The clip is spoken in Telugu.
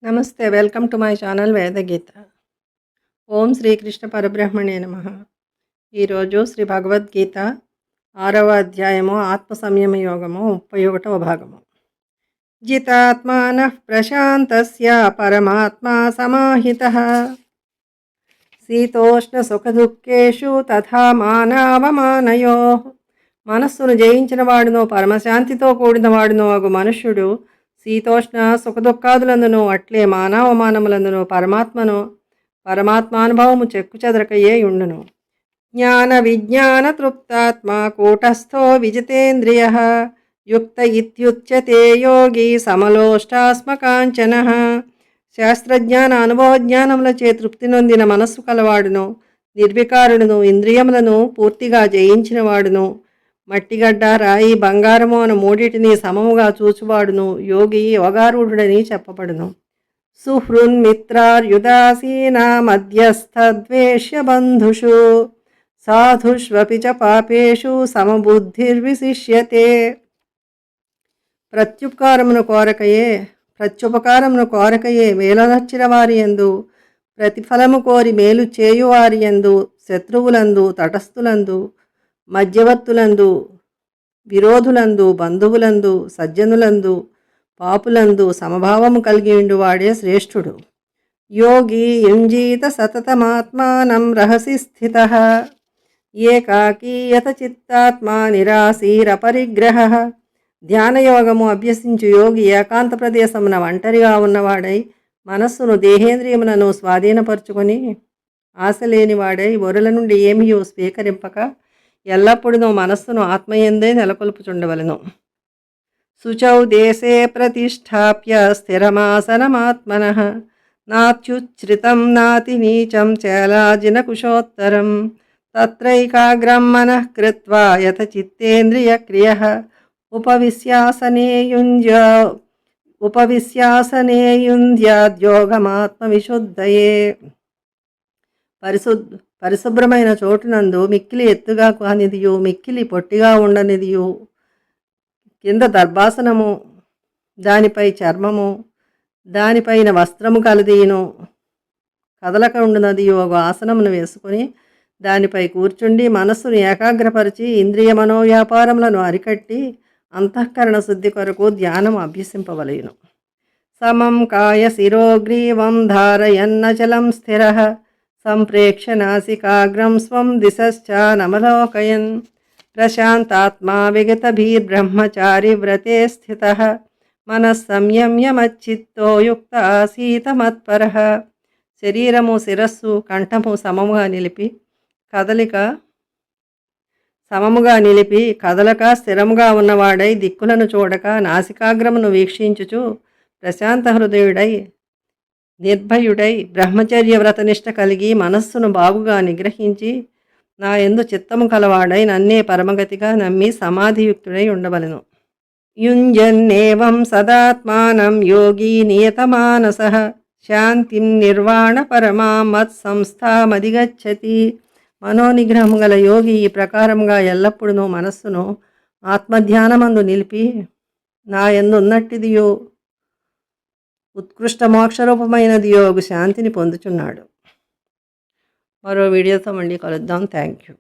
నమస్తే. Welcome to my channel Vedageetha. ఓం శ్రీకృష్ణ పరబ్రహ్మణే నమః. ఈరోజు శ్రీ భగవద్గీత 6వ అధ్యాయము ఆత్మ సంయమ యోగము 31వ భాగము. జితాత్మానః ప్రశాంతస్య పరమాత్మా సమాహితః శీతోష్ణ సుఖదుఃఖేషు తథా మానావమానయోః. మనస్సును జయించిన వాడునో పరమశాంతితో కూడిన వాడునో అగు మనుష్యుడు శీతోష్ణ సుఖదుఖాదులందును అట్లే మానవమానములందును పరమాత్మానుభవము చెక్కుచెదరకయే ఉండును. జ్ఞాన విజ్ఞాన తృప్తాత్మ కూటస్థో విజితేంద్రియ యుక్త ఇత్యుచ్యతే యోగి సమలోష్టాస్మకాంచన. శాస్త్రజ్ఞాన అనుభవజ్ఞానములచే తృప్తి నొందిన మనస్సు కలవాడును నిర్వికారుడును ఇంద్రియములను పూర్తిగా జయించినవాడును మట్టిగడ్డ రాయి బంగారము అను మూడిటిని సమముగా చూచువాడును యోగి యోగారూఢుడని చెప్పబడును. సుహృన్మిత్రార్యుదాసీన మధ్యస్థద్వేష్య బంధుషు సాధుష్వపి చ పాపేషు సమబుద్ధిర్విశిష్యతే. ప్రత్యుపకారమును కోరకయే మేలనర్చిన వారి యందు ప్రతిఫలము కోరి మేలు చేయువారి యందు శత్రువులందు తటస్థులందు మధ్యవర్తులందు విరోధులందు బంధువులందు సజ్జనులందు పాపులందు సమభావము కలిగి ఉండువాడే శ్రేష్ఠుడు. యోగి యుంజీత సతతమాత్మానం రహసి స్థితః ఏకాకీయత చిత్తాత్మా నిరాశీరపరిగ్రహ. ధ్యానయోగము అభ్యసించు యోగి ఏకాంత ప్రదేశమున ఒంటరిగా ఉన్నవాడై మనస్సును దేహేంద్రియములను స్వాధీనపరుచుకొని ఆశ లేనివాడై ఒరుల నుండి ఏమియో స్వీకరింపక ఎల్లప్పుడూ మనస్సును ఆత్మయందే నెలకొల్పుచుండవలను. శుచౌ దేశే ప్రతిష్టాప్య స్థిరమాసనమాత్మనః నాత్యుచ్ఛ్రితం నాతి నీచం చేలాజిన కుశోత్తరం తత్రైకాగ్రం మనః కృత్వా యత చిత్తేంద్రియ క్రియః ఉపవిశ్యాసనేయుంధ్యాద్యోగమాత్మవిశుద్ధయే. పరిశుభ్రమైన చోటునందు మిక్కిలి ఎత్తుగా కానిదియు మిక్కిలి పొట్టిగా ఉండనిదియు కింద దర్భాసనము దానిపై చర్మము దానిపైన వస్త్రము కలదీను కదలక ఉండునదియు ఒక ఆసనమును వేసుకొని దానిపై కూర్చుండి మనస్సును ఏకాగ్రపరిచి ఇంద్రియ మనోవ్యాపారములను అరికట్టి అంతఃకరణ శుద్ధి కొరకు ధ్యానం అభ్యసింపవలయును. సమం కాయ శిరోగ్రీవం ధారయన్నచలం స్థిరః సంప్రేక్ష నాసికాగ్రం స్వం దిశశ్చానమలోకయన్ ప్రశాంతాత్మా విగతభీర్బ్రహ్మచారి వ్రతే స్థితః మనస్సంయమ్య మచ్చిత్తో యుక్త ఆసీత మత్పరః. శరీరము శిరస్సు కంఠము సమముగా నిలిపి కదలక స్థిరముగా ఉన్నవాడై దిక్కులను చూడక నాసికాగ్రమును వీక్షించుచు ప్రశాంత హృదయుడై నిర్భయుడై బ్రహ్మచర్య వ్రతనిష్ట కలిగి మనస్సును బాగుగా నిగ్రహించి నా యందు చిత్తము కలవాడై నన్నే పరమగతిగా నమ్మి సమాధియుక్తుడై ఉండవలెను. యుంజన్నేవం సదాత్మానం యోగి నియతమానసః శాంతిం నిర్వాణ పరమాం మత్సంస్థామధిగచ్చతి. మనోనిగ్రహము గల యోగి ఈ ప్రకారముగా ఎల్లప్పుడూ మనస్సును ఆత్మధ్యానమందు నిలిపి నా యందు ఉన్నట్టిదియో ఉత్కృష్ట మోక్షరూపమైనది యోగు శాంతిని పొందుచున్నాడు. మరో వీడియోతో మళ్ళీ కలుద్దాం. Thank you.